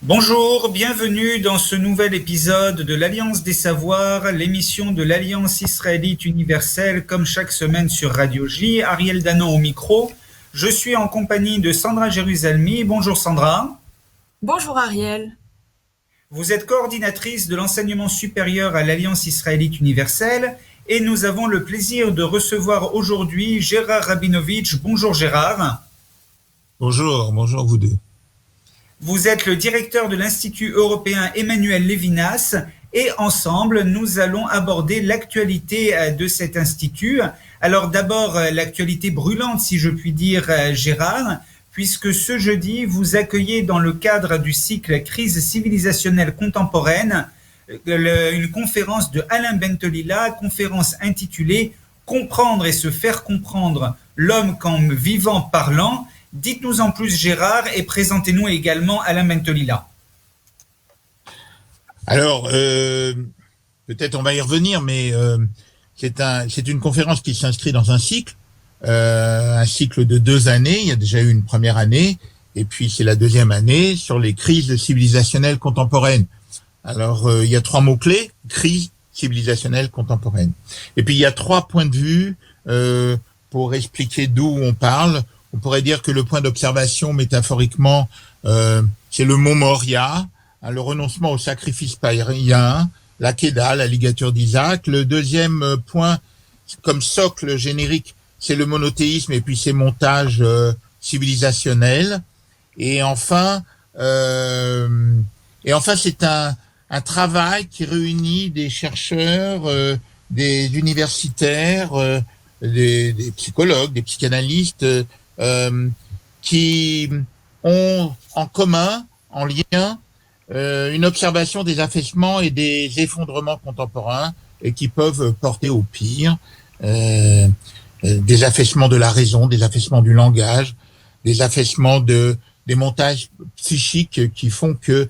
Bonjour, bienvenue dans ce nouvel épisode de l'Alliance des Savoirs, l'émission de l'Alliance israélite universelle, comme chaque semaine sur Radio J. Ariel Danon au micro. Je suis en compagnie de Sandra Jérusalemi. Bonjour Sandra. Bonjour Ariel. Vous êtes coordinatrice de l'enseignement supérieur à l'Alliance israélite universelle et nous avons le plaisir de recevoir aujourd'hui Gérard Rabinovitch. Bonjour Gérard. Bonjour vous deux. Vous êtes le directeur de l'Institut européen Emmanuel Levinas et ensemble, nous allons aborder l'actualité de cet institut. Alors d'abord, l'actualité brûlante, si je puis dire, Gérard, puisque ce jeudi, vous accueillez dans le cadre du cycle Crise civilisationnelle contemporaine une conférence de Alain Bentolila, conférence intitulée « Comprendre et se faire comprendre l'homme comme vivant parlant ». Dites-nous en plus, Gérard, et présentez-nous également Alain Bentolila. Alors, peut-être on va y revenir, mais c'est une conférence qui s'inscrit dans un cycle de 2 années. Il y a déjà eu une première année, et puis c'est la deuxième année sur les crises civilisationnelles contemporaines. Alors, il y a 3 mots-clés, crise civilisationnelle contemporaine. Et puis, il y a 3 points de vue pour expliquer d'où on parle. On pourrait dire que le point d'observation, métaphoriquement, c'est le mont Moria, le renoncement au sacrifice païen, la Kéda, la ligature d'Isaac. Le deuxième point, comme socle générique, c'est le monothéisme et puis ses montages civilisationnels. Et enfin, c'est un travail qui réunit des chercheurs, des universitaires, des psychologues, des psychanalystes, qui ont en commun, en lien, une observation des affaissements et des effondrements contemporains et qui peuvent porter au pire, des affaissements de la raison, des affaissements du langage, des affaissements des montages psychiques qui font que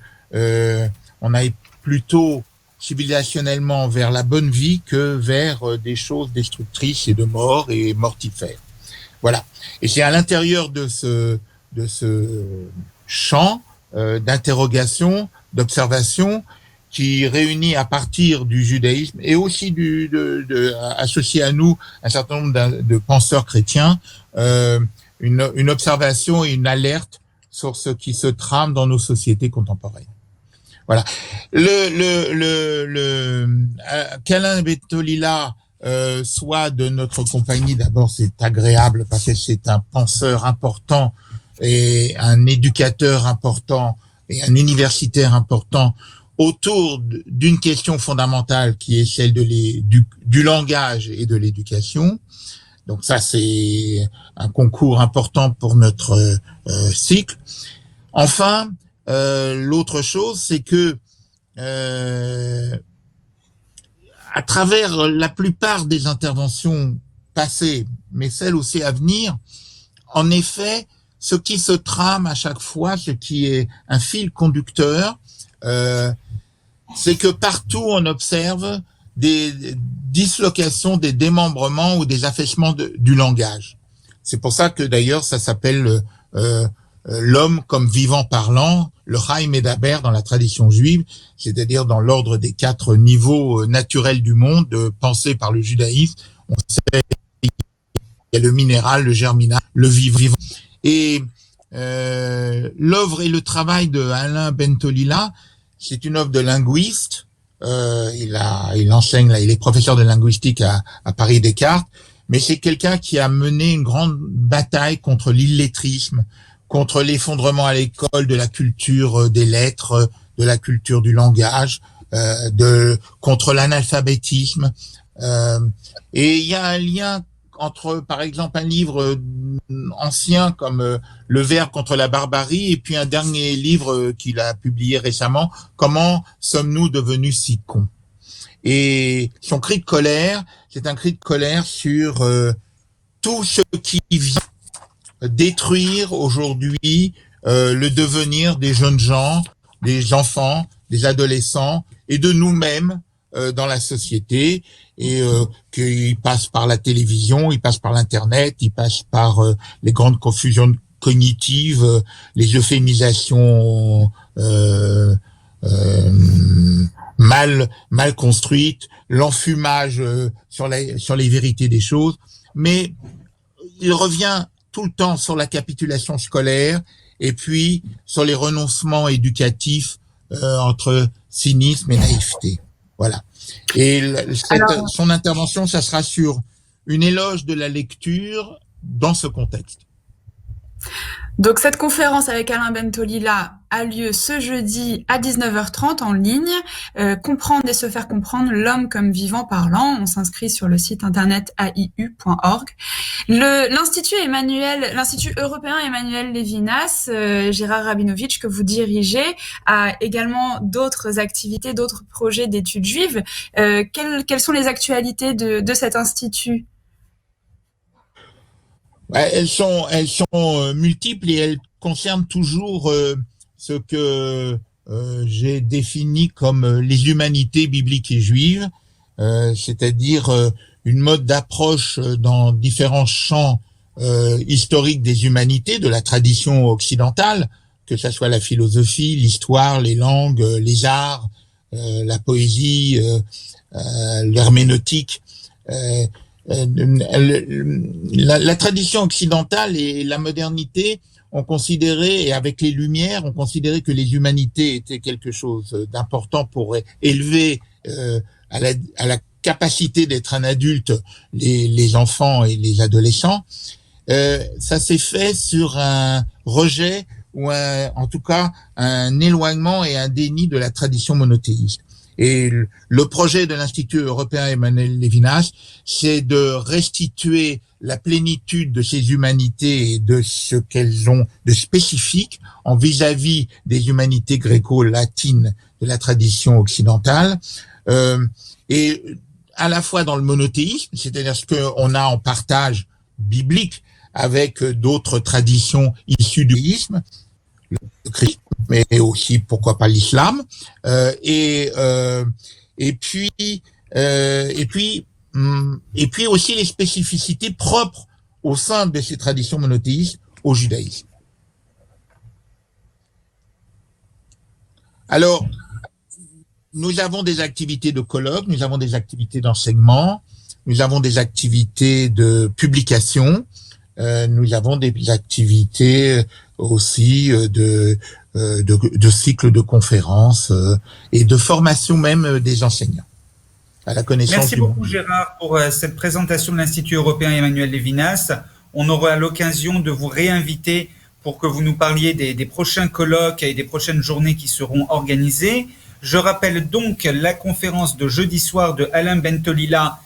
on aille plutôt civilisationnellement vers la bonne vie que vers des choses destructrices et de mort et mortifères. Voilà. Et c'est à l'intérieur de ce champ d'interrogation, d'observation, qui réunit à partir du judaïsme et aussi associé à nous un certain nombre de penseurs chrétiens, une observation et une alerte sur ce qui se trame dans nos sociétés contemporaines. Voilà. Qu'Alain Bentolila soit de notre compagnie, d'abord c'est agréable parce que c'est un penseur important et un éducateur important et un universitaire important autour d'une question fondamentale qui est celle du langage et de l'éducation. Donc ça c'est un concours important pour notre cycle. Enfin, l'autre chose c'est que à travers la plupart des interventions passées, mais celles aussi à venir, en effet, ce qui se trame à chaque fois, ce qui est un fil conducteur, c'est que partout on observe des dislocations, des démembrements ou des affaissements du langage. C'est pour ça que d'ailleurs ça s'appelle l'homme comme vivant parlant, le Chaim Medaber dans la tradition juive, c'est-à-dire dans l'ordre des 4 niveaux naturels du monde, pensés par le judaïsme. On sait qu'il y a le minéral, le germinal, le vivant. Et l'œuvre et le travail de Alain Bentolila, c'est une œuvre de linguiste. Il enseigne, il est professeur de linguistique à Paris Descartes, mais c'est quelqu'un qui a mené une grande bataille contre l'illettrisme, contre l'effondrement à l'école de la culture des lettres, de la culture du langage, contre l'analphabétisme. Et il y a un lien entre, par exemple, un livre ancien comme Le Verbe contre la barbarie et puis un dernier livre qu'il a publié récemment, Comment sommes-nous devenus si cons? Et son cri de colère, c'est un cri de colère sur tout ce qui vient détruire aujourd'hui le devenir des jeunes gens, des enfants, des adolescents et de nous-mêmes dans la société, et qu'il passe par la télévision, il passe par l'internet, il passe par les grandes confusions cognitives, les euphémisations mal construite, l'enfumage sur les vérités des choses, mais il revient tout le temps sur la capitulation scolaire et puis sur les renoncements éducatifs entre cynisme et naïveté. Voilà. Et son intervention, ça sera sur une éloge de la lecture dans ce contexte. Donc cette conférence avec Alain Bentolila a lieu ce jeudi à 19h30 en ligne. Comprendre et se faire comprendre l'homme comme vivant parlant. On s'inscrit sur le site internet aiu.org. L'Institut européen Emmanuel Levinas, Gérard Rabinovitch, que vous dirigez, a également d'autres activités, d'autres projets d'études juives. Quelles sont les actualités de cet institut ? Elles sont multiples et elles concernent toujours ce que j'ai défini comme les humanités bibliques et juives, c'est-à-dire une mode d'approche dans différents champs historiques des humanités, de la tradition occidentale, que ça soit la philosophie, l'histoire, les langues, les arts, la poésie, l'herméneutique. La tradition occidentale et la modernité ont considéré, et avec les Lumières, ont considéré que les humanités étaient quelque chose d'important pour élever à la capacité d'être un adulte les enfants et les adolescents. Ça s'est fait sur un rejet ou en tout cas un éloignement et un déni de la tradition monothéiste. Et le projet de l'Institut européen Emmanuel Levinas, c'est de restituer la plénitude de ces humanités et de ce qu'elles ont de spécifique en vis-à-vis des humanités gréco-latines de la tradition occidentale, et à la fois dans le monothéisme, c'est-à-dire ce qu'on a en partage biblique avec d'autres traditions issues du judaïsme, le christianisme, mais aussi pourquoi pas l'islam, et puis aussi les spécificités propres au sein de ces traditions monothéistes au judaïsme. Alors, nous avons des activités de colloques, nous avons des activités d'enseignement, nous avons des activités de publication, nous avons des activités aussi de cycles de conférences et de formation même des enseignants à la connaissance. Merci beaucoup Gérard pour cette présentation de l'Institut européen Emmanuel Levinas. On aura l'occasion de vous réinviter pour que vous nous parliez des prochains colloques et des prochaines journées qui seront organisées. Je rappelle donc la conférence de jeudi soir de Alain Bentolila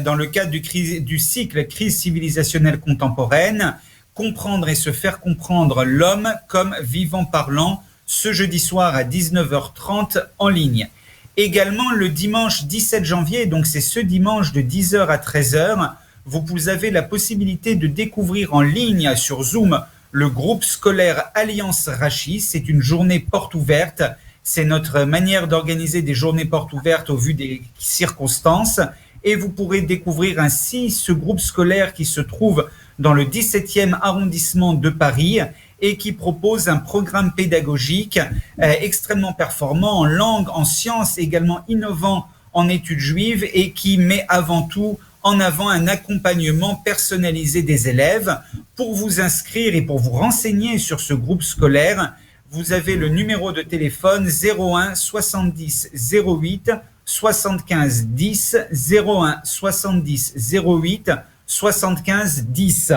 dans le cadre du cycle Crise civilisationnelle contemporaine, comprendre et se faire comprendre l'homme comme vivant parlant, ce jeudi soir à 19h30 en ligne. Également le dimanche 17 janvier, donc c'est ce dimanche de 10h à 13h, vous avez la possibilité de découvrir en ligne sur Zoom le groupe scolaire Alliance Rachis. C'est une journée porte ouverte. C'est notre manière d'organiser des journées portes ouvertes au vu des circonstances. Et vous pourrez découvrir ainsi ce groupe scolaire qui se trouve dans le 17e arrondissement de Paris et qui propose un programme pédagogique extrêmement performant en langue, en sciences, également innovant en études juives et qui met avant tout en avant un accompagnement personnalisé des élèves. Pour vous inscrire et pour vous renseigner sur ce groupe scolaire, vous avez le numéro de téléphone 01 70 08 75 10, 01 70 08 75 10.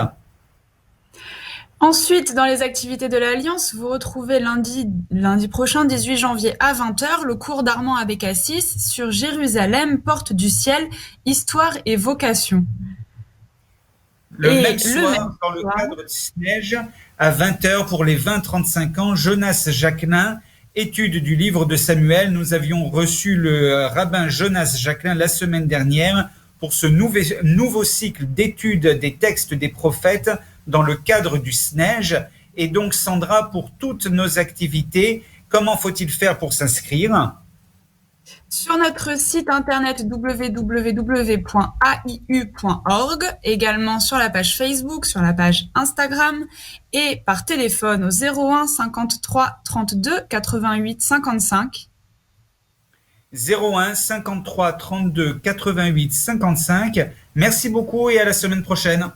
Ensuite, dans les activités de l'Alliance, vous retrouvez lundi prochain, 18 janvier à 20h, le cours d'Armand Abécassis sur Jérusalem, porte du ciel, histoire et vocation. Le même soir, dans le cadre de SNEJ, à 20h pour les 20-35 ans, Jonas Jacquelin, étude du livre de Samuel. Nous avions reçu le rabbin Jonas Jacquelin la semaine dernière pour ce nouveau cycle d'études des textes des prophètes dans le cadre du SNEJ. Et donc, Sandra, pour toutes nos activités, comment faut-il faire pour s'inscrire ? Sur notre site internet www.aiu.org, également sur la page Facebook, sur la page Instagram et par téléphone au 01 53 32 88 55. 01 53 32 88 55. Merci beaucoup et à la semaine prochaine.